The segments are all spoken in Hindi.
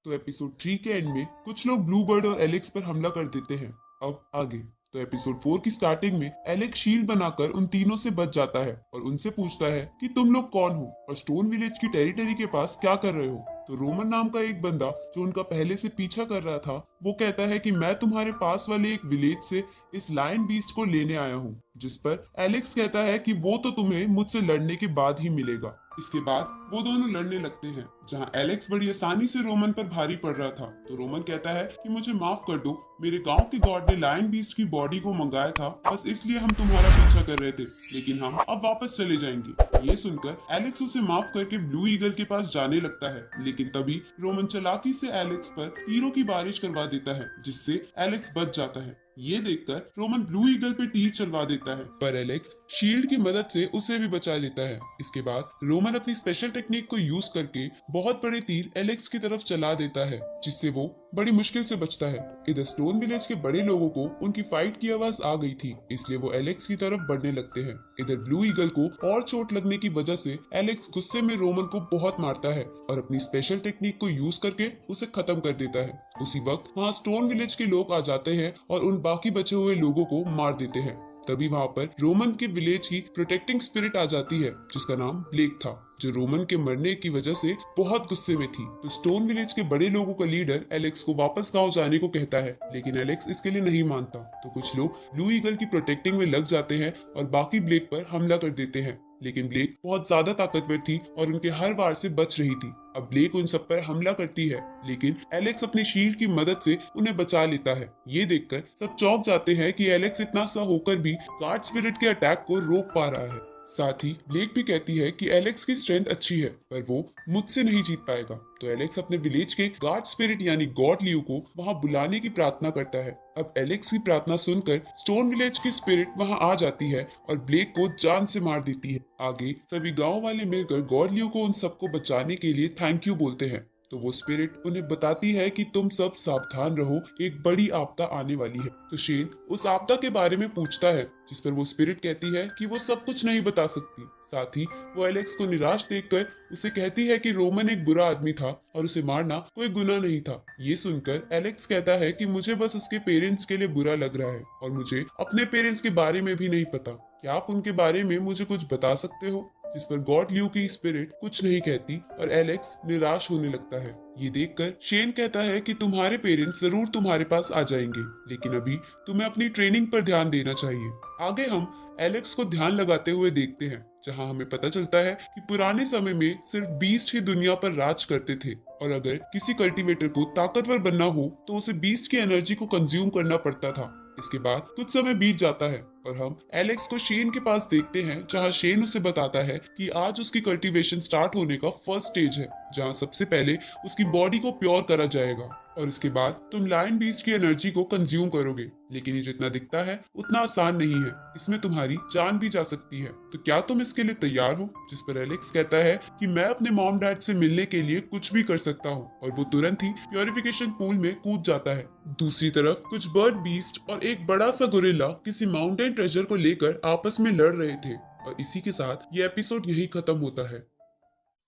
तो एपिसोड 3 के एंड में कुछ लोग ब्लू बर्ड और एलेक्स पर हमला कर देते हैं। अब आगे तो एपिसोड 4 की स्टार्टिंग में एलेक्स शील्ड बनाकर उन तीनों से बच जाता है और उनसे पूछता है कि तुम लोग कौन हो और स्टोन विलेज की टेरिटरी के पास क्या कर रहे हो। तो रोमन नाम का एक बंदा जो उनका पहले से पीछा कर रहा था वो कहता है कि मैं तुम्हारे पास वाले एक विलेज से इस लायन बीस्ट को लेने आया हूँ। जिस पर एलेक्स कहता है कि वो तो तुम्हें मुझसे लड़ने के बाद ही मिलेगा। इसके बाद वो दोनों लड़ने लगते हैं जहां एलेक्स बड़ी आसानी से रोमन पर भारी पड़ रहा था। तो रोमन कहता है कि मुझे माफ कर दो, मेरे गांव के गॉड ने लायन बीस्ट की बॉडी को मंगाया था, बस इसलिए हम तुम्हारा पीछा कर रहे थे, लेकिन हम अब वापस चले जाएंगे। ये सुनकर एलेक्स उसे माफ करके ब्लू ईगल के पास जाने लगता है, लेकिन तभी रोमन चालाकी से एलेक्स पर तीरों की बारिश करवा देता है जिससे एलेक्स बच जाता है। ये देखकर रोमन ब्लू ईगल पे तीर चलवा देता है, पर एलेक्स शील्ड की मदद से उसे भी बचा लेता है। इसके बाद रोमन अपनी स्पेशल टेक्निक को यूज करके बहुत बड़े तीर एलेक्स की तरफ चला देता है जिससे वो बड़ी मुश्किल से बचता है। इधर स्टोन विलेज के बड़े लोगों को उनकी फाइट की आवाज आ गई थी, इसलिए वो एलेक्स की तरफ बढ़ने लगते हैं। इधर ब्लू ईगल को और चोट लगने की वजह से एलेक्स गुस्से में रोमन को बहुत मारता है और अपनी स्पेशल टेक्निक को यूज करके उसे खत्म कर देता है। उसी वक्त वहाँ स्टोन विलेज के लोग आ जाते हैं और उन बाकी बचे हुए लोगों को मार देते हैं। तभी वहां पर रोमन के विलेज की प्रोटेक्टिंग स्पिरिट आ जाती है जिसका नाम ब्लेक था, जो रोमन के मरने की वजह से बहुत गुस्से में थी। तो स्टोन विलेज के बड़े लोगों का लीडर एलेक्स को वापस गांव जाने को कहता है, लेकिन एलेक्स इसके लिए नहीं मानता। तो कुछ लोग ब्लू ईगल की प्रोटेक्टिंग में लग जाते हैं और बाकी ब्लेक पर हमला कर देते हैं, लेकिन ब्लेक बहुत ज्यादा ताकतवर थी और उनके हर वार से बच रही थी। अब ब्लेक उन सब पर हमला करती है, लेकिन एलेक्स अपनी शील्ड की मदद से उन्हें बचा लेता है। ये देखकर सब चौंक जाते हैं कि एलेक्स इतना सा होकर भी गार्ड स्पिरिट के अटैक को रोक पा रहा है। साथ ही ब्लेक भी कहती है कि एलेक्स की स्ट्रेंथ अच्छी है, पर वो मुझसे नहीं जीत पाएगा। तो एलेक्स अपने विलेज के गार्ड स्पिरिट यानी गॉड लियो को वहां बुलाने की प्रार्थना करता है। अब एलेक्स की प्रार्थना सुनकर स्टोन विलेज की स्पिरिट वहां आ जाती है और ब्लेक को जान से मार देती है। आगे सभी गांव वाले मिलकर गॉड लियो को उन सबको बचाने के लिए थैंक यू बोलते हैं। तो वो स्पिरिट उन्हें बताती है कि तुम सब सावधान रहो, एक बड़ी आपदा आने वाली है। तो शेन उस आपदा के बारे में पूछता है, जिस पर वो स्पिरिट कहती है कि वो सब कुछ नहीं बता सकती। साथ ही वो एलेक्स को निराश देखकर उसे कहती है कि रोमन एक बुरा आदमी था और उसे मारना कोई गुनाह नहीं था। ये सुनकर एलेक्स कहता है कि मुझे बस उसके पेरेंट्स के लिए बुरा लग रहा है और मुझे अपने पेरेंट्स के बारे में भी नहीं पता। क्या आप उनके बारे में मुझे कुछ बता सकते हो? जिस पर गॉड लियो की स्पिरिट कुछ नहीं कहती और एलेक्स निराश होने लगता है। ये देखकर शेन कहता है कि तुम्हारे पेरेंट्स जरूर तुम्हारे पास आ जाएंगे, लेकिन अभी तुम्हें अपनी ट्रेनिंग पर ध्यान देना चाहिए। आगे हम एलेक्स को ध्यान लगाते हुए देखते हैं, जहां हमें पता चलता है कि पुराने समय में सिर्फ बीस्ट ही दुनिया पर राज करते थे और अगर किसी कल्टीवेटर को ताकतवर बनना हो तो उसे बीस्ट की एनर्जी को कंज्यूम करना पड़ता था। इसके बाद कुछ समय बीत जाता है और हम एलेक्स को शेन के पास देखते हैं, जहां शेन उसे बताता है कि आज उसकी कल्टीवेशन स्टार्ट होने का फर्स्ट स्टेज है, जहां सबसे पहले उसकी बॉडी को प्योर करा जाएगा और इसके बाद तुम लायन बीस्ट की एनर्जी को कंज्यूम करोगे। लेकिन ये जितना दिखता है उतना आसान नहीं है, इसमें तुम्हारी जान भी जा सकती है। तो क्या तुम इसके लिए तैयार हो? जिस पर एलेक्स कहता है कि मैं अपने मॉम डैड से मिलने के लिए कुछ भी कर सकता हूँ और वो तुरंत ही प्योरिफिकेशन पूल में कूद जाता है। दूसरी तरफ कुछ बर्ड बीस्ट और एक बड़ा सा गोरिल्ला किसी माउंटेन ट्रेजर को लेकर आपस में लड़ रहे थे और इसी के साथ ये एपिसोड यही खत्म होता है।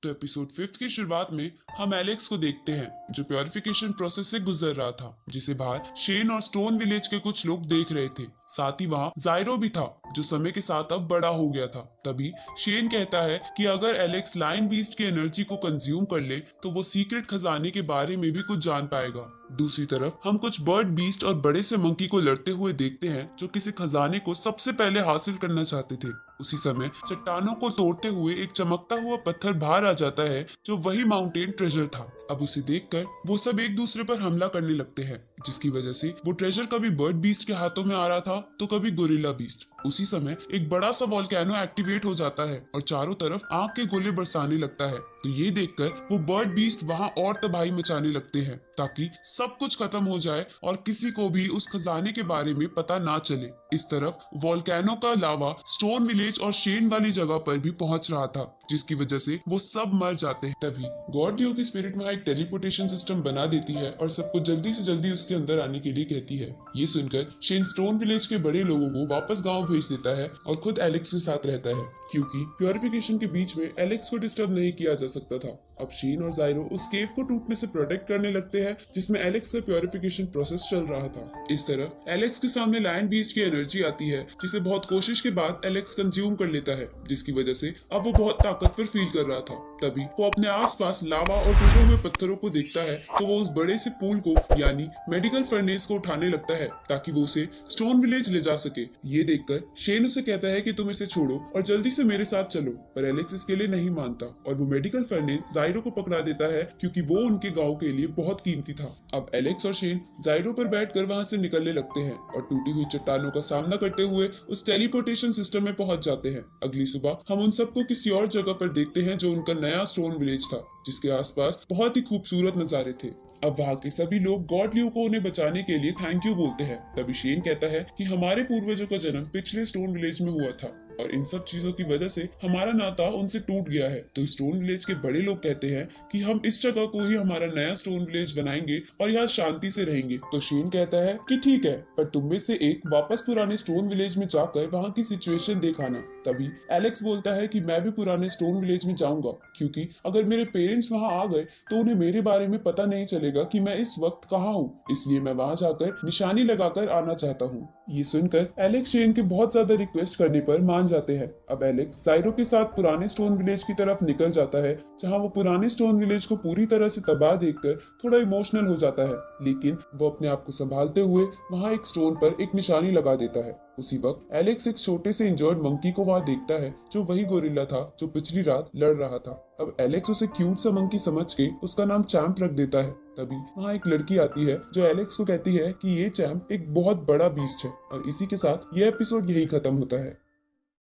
तो एपिसोड 5 की शुरुआत में हम एलेक्स को देखते हैं जो प्योरिफिकेशन प्रोसेस से गुजर रहा था, जिसे बाहर शेन और स्टोन विलेज के कुछ लोग देख रहे थे। साथ ही वहाँ जायरो भी था जो समय के साथ अब बड़ा हो गया था। तभी शेन कहता है कि अगर एलेक्स लायन बीस्ट की एनर्जी को कंज्यूम कर ले तो वो सीक्रेट खजाने के बारे में भी कुछ जान पाएगा। दूसरी तरफ हम कुछ बर्ड बीस्ट और बड़े से मंकी को लड़ते हुए देखते हैं जो किसी खजाने को सबसे पहले हासिल करना चाहते थे। उसी समय चट्टानों को तोड़ते हुए एक चमकता हुआ पत्थर बाहर आ जाता है जो वही माउंटेन ट्रेजर था। अब उसे देखकर वो सब एक दूसरे पर हमला करने लगते हैं, जिसकी वजह से वो ट्रेजर कभी बर्ड बीस्ट के हाथों में आ रहा था तो कभी गोरिल्ला बीस्ट। उसी समय एक बड़ा सा वोल्केनो एक्टिवेट हो जाता है और चारों तरफ आग के गोले बरसाने लगता है। तो ये देखकर वो बर्ड बीस्ट वहां और तबाही मचाने लगते हैं ताकि सब कुछ खत्म हो जाए और किसी को भी उस खजाने के बारे में पता ना चले। इस तरफ वोल्केनो का लावा स्टोन विलेज और शेन वाली जगह पर भी पहुंच रहा था, जिसकी वजह से वो सब मर जाते हैं। तभी गॉड लियो की स्पिरिट वहां एक टेलीपोर्टेशन सिस्टम बना देती है और सबको जल्दी से जल्दी उसके अंदर आने के लिए कहती है। ये सुनकर शेन स्टोन विलेज के बड़े लोगों को वापस गांव भेज देता है और खुद एलेक्स के साथ रहता है, क्योंकि प्योरिफिकेशन के बीच में एलेक्स को डिस्टर्ब नहीं किया जा सकता था। अब शेन और जायरो उस केव को टूटने से प्रोटेक्ट करने लगते हैं जिसमें एलेक्स का प्योरिफिकेशन प्रोसेस चल रहा था। इस तरफ एलेक्स के सामने लायन बीस्ट की एनर्जी आती है जिसे बहुत कोशिश के बाद एलेक्स कंज्यूम कर लेता है, जिसकी वजह से अब वो बहुत ताकतवर फील कर रहा था। तभी वो अपने आसपास लावा और टूटे हुए पत्थरों को देखता है तो वो उस बड़े से पूल को यानी मेडिकल फर्नेस को उठाने लगता है ताकि वो उसे स्टोन विलेज ले जा सके। ये देखकर शेन उसे कहता है कि तुम इसे छोड़ो और जल्दी से मेरे साथ चलो, पर एलेक्स इसके लिए नहीं मानता और वो मेडिकल फर्नेस जायरो को पकड़ा देता है क्योंकि वो उनके गांव के लिए बहुत कीमती था। अब एलेक्स और शेन जायरो पर बैठकर वहां से निकलने लगते हैं और टूटी हुई चट्टानों का सामना करते हुए उस टेलीपोर्टेशन सिस्टम में पहुंच जाते हैं। अगली सुबह हम उन सबको किसी और जगह पर देखते हैं जो उनका नया स्टोन विलेज था, जिसके आसपास बहुत ही खूबसूरत नजारे थे। अब वहाँ के सभी लोग गॉड ल्यू को उन्हें बचाने के लिए थैंक यू बोलते हैं। तभी शेन कहता है कि हमारे पूर्वजों का जन्म पिछले स्टोन विलेज में हुआ था और इन सब चीजों की वजह से हमारा नाता उनसे टूट गया है। तो स्टोन विलेज के बड़े लोग कहते हैं कि हम इस जगह को ही हमारा नया स्टोन विलेज बनाएंगे और यहाँ शांति से रहेंगे। तो शेन कहता है कि ठीक है, पर तुम में से एक वापस पुराने स्टोन विलेज में जाकर वहाँ की सिचुएशन देखाना। तभी एलेक्स बोलता है कि मैं भी पुराने स्टोन विलेज में जाऊंगा, क्योंकि अगर मेरे पेरेंट्स वहाँ आ गए तो उन्हें मेरे बारे में पता नहीं चलेगा कि मैं इस वक्त कहाँ हूँ, इसलिए मैं वहाँ जाकर निशानी लगाकर आना चाहता हूँ। ये सुनकर एलेक्स शेन के बहुत ज्यादा रिक्वेस्ट करने पर मान जाते हैं। अब एलेक्स जायरो के साथ पुराने स्टोन विलेज की तरफ निकल जाता है, जहां वो पुराने स्टोन विलेज को पूरी तरह से तबाह देखकर थोड़ा इमोशनल हो जाता है, लेकिन वो अपने आप को संभालते हुए वहां एक स्टोन पर एक निशानी लगा देता है। उसी वक्त एलेक्स एक छोटे से इंजर्ड मंकी को वहां देखता है जो वही गोरिल्ला था जो पिछली रात लड़ रहा था। अब एलेक्स उसे क्यूट सा मंकी समझ के उसका नाम चैंप रख देता है। तभी वहाँ एक लड़की आती है जो एलेक्स को कहती है कि ये चैंप एक बहुत बड़ा बीस्ट है और इसी के साथ ये एपिसोड यही खत्म होता है।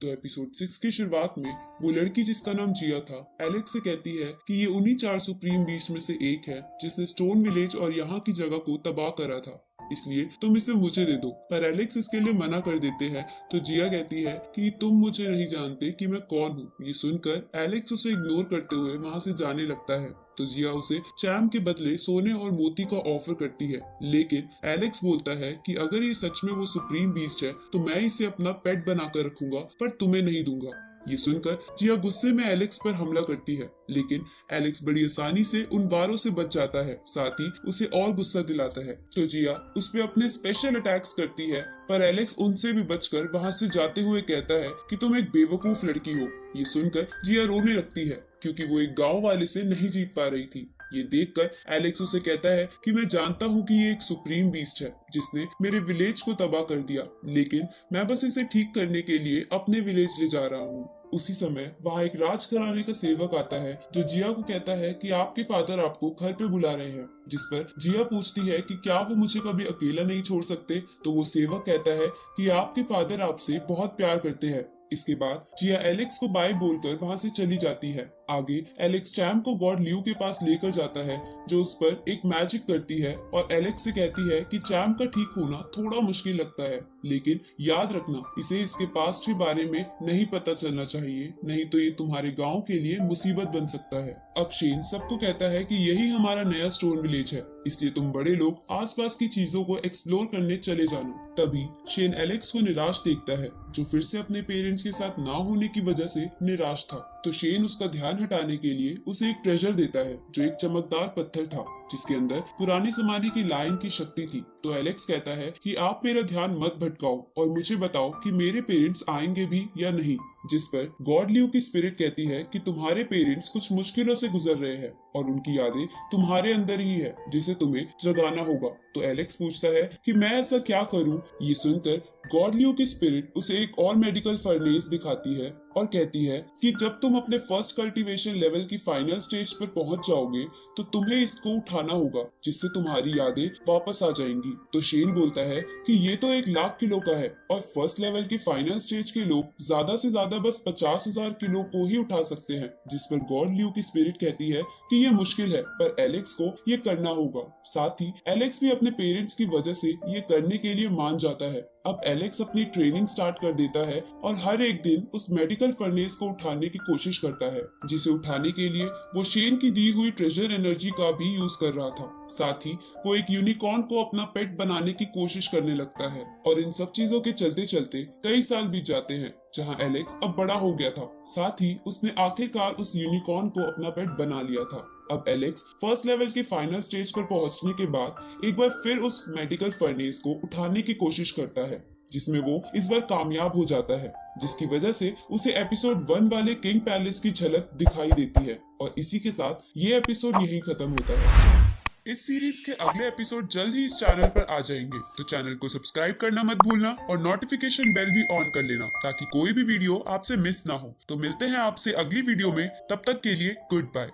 तो एपिसोड 6 की शुरुआत में वो लड़की जिसका नाम जिया था एलेक्स से कहती है कि ये उन्हीं 4 सुप्रीम बीस्ट में से एक है जिसने स्टोन विलेज और यहाँ की जगह को तबाह करा था, इसलिए तुम इसे मुझे दे दो। पर एलेक्स इसके लिए मना कर देते हैं तो जिया कहती है कि तुम मुझे नहीं जानते कि मैं कौन हूँ। ये सुनकर एलेक्स उसे इग्नोर करते हुए वहाँ से जाने लगता है। तो जिया उसे चैम्प के बदले सोने और मोती का ऑफर करती है, लेकिन एलेक्स बोलता है कि अगर ये सच में वो सुप्रीम बीस्ट है तो मैं इसे अपना पेट बनाकर रखूंगा, पर तुम्हें नहीं दूंगा। ये सुनकर जिया गुस्से में एलेक्स पर हमला करती है, लेकिन एलेक्स बड़ी आसानी से उन वारों से बच जाता है, साथ ही उसे और गुस्सा दिलाता है। तो जिया उस पे अपने स्पेशल अटैक्स करती है, पर एलेक्स उनसे भी बचकर वहां से जाते हुए कहता है कि तुम एक बेवकूफ लड़की हो। ये सुनकर जिया रोने लगती है क्योंकि वो एक गांव वाले से नहीं जीत पा रही थी। ये देखकर एलेक्स उसे कहता है कि मैं जानता हूँ कि ये एक सुप्रीम बीस्ट है जिसने मेरे विलेज को तबाह कर दिया, लेकिन मैं बस इसे ठीक करने के लिए अपने विलेज ले जा रहा हूँ। उसी समय वहाँ एक राजघराने का सेवक आता है जो जिया को कहता है कि आपके फादर आपको घर पे बुला रहे हैं, जिस पर जिया पूछती है कि क्या वो मुझे कभी अकेला नहीं छोड़ सकते। तो वो सेवक कहता है कि आपके फादर आपसे बहुत प्यार करते हैं। इसके बाद जिया एलेक्स को बाय बोलकर वहां से चली जाती है। आगे एलेक्स चैम्प को गॉड ल्यू के पास लेकर जाता है जो उस पर एक मैजिक करती है और एलेक्स से कहती है कि चैम्प का ठीक होना थोड़ा मुश्किल लगता है, लेकिन याद रखना इसे इसके पास्ट के बारे में नहीं पता चलना चाहिए, नहीं तो ये तुम्हारे गांव के लिए मुसीबत बन सकता है। अब शेन सबको कहता है कि यही हमारा नया स्टोन विलेज है, इसलिए तुम बड़े लोग आसपास की चीजों को एक्सप्लोर करने चले जाना। तभी शेन एलेक्स को निराश देखता है जो फिर से अपने पेरेंट्स के साथ ना होने की वजह से निराश था। तो शेन उसका ध्यान हटाने के लिए उसे एक ट्रेजर देता है जो एक चमकदार पत्थर था जिसके अंदर पुराने जमाने की लाइन की शक्ति थी। तो एलेक्स कहता है कि आप मेरा ध्यान मत भटकाओ और मुझे बताओ कि मेरे पेरेंट्स आएंगे भी या नहीं, जिस पर गॉड ल्यू की स्पिरिट कहती है कि तुम्हारे पेरेंट्स कुछ मुश्किलों से गुजर रहे हैं और उनकी यादें तुम्हारे अंदर ही है जिसे तुम्हें जगाना होगा। तो एलेक्स पूछता है कि मैं ऐसा क्या करूं। ये सुनकर गॉड ल्यू की स्पिरिट उसे एक और मेडिकल फर्नेस दिखाती है और कहती है कि जब तुम अपने फर्स्ट कल्टीवेशन लेवल की फाइनल स्टेज पर पहुंच जाओगे तो तुम्हें इसको उठाना होगा जिससे तुम्हारी यादें वापस आ जाएंगी। तो शेन बोलता है कि ये तो 1,00,000 किलो का है और फर्स्ट लेवल की फाइनल स्टेज के लोग ज्यादा से ज्यादा बस 50,000 किलो को ही उठा सकते हैं, जिस पर गॉड ल्यू की स्पिरिट कहती है कि ये मुश्किल है पर एलेक्स को ये करना होगा। साथ ही एलेक्स भी अपने पेरेंट्स की वजह से ये करने के लिए मान जाता है अब एलेक्स अपनी ट्रेनिंग स्टार्ट कर देता है और हर एक दिन उस मेडिकल फर्नेस को उठाने की कोशिश करता है, जिसे उठाने के लिए वो शेन की दी हुई ट्रेजर एनर्जी का भी यूज कर रहा था। साथ ही वो एक यूनिकॉर्न को अपना पेट बनाने की कोशिश करने लगता है और इन सब चीजों के चलते चलते कई साल बीत जाते हैं, जहां एलेक्स अब बड़ा हो गया था। साथ ही उसने आखिरकार उस यूनिकॉर्न को अपना पेट बना लिया था। अब एलेक्स फर्स्ट लेवल के फाइनल स्टेज पर पहुंचने के बाद एक बार फिर उस मेडिकल फर्नेस को उठाने की कोशिश करता है, जिसमें वो इस बार कामयाब हो जाता है, जिसकी वजह से उसे एपिसोड 1 वाले किंग पैलेस की झलक दिखाई देती है। और इसी के साथ ये एपिसोड यहीं खत्म होता है। इस सीरीज के अगले एपिसोड जल्द ही इस चैनल पर आ जाएंगे, तो चैनल को सब्सक्राइब करना मत भूलना और नोटिफिकेशन बेल भी ऑन कर लेना, ताकि कोई भी वीडियो आपसे मिस ना हो। तो मिलते हैं आपसे अगली वीडियो में, तब तक के लिए गुड बाय।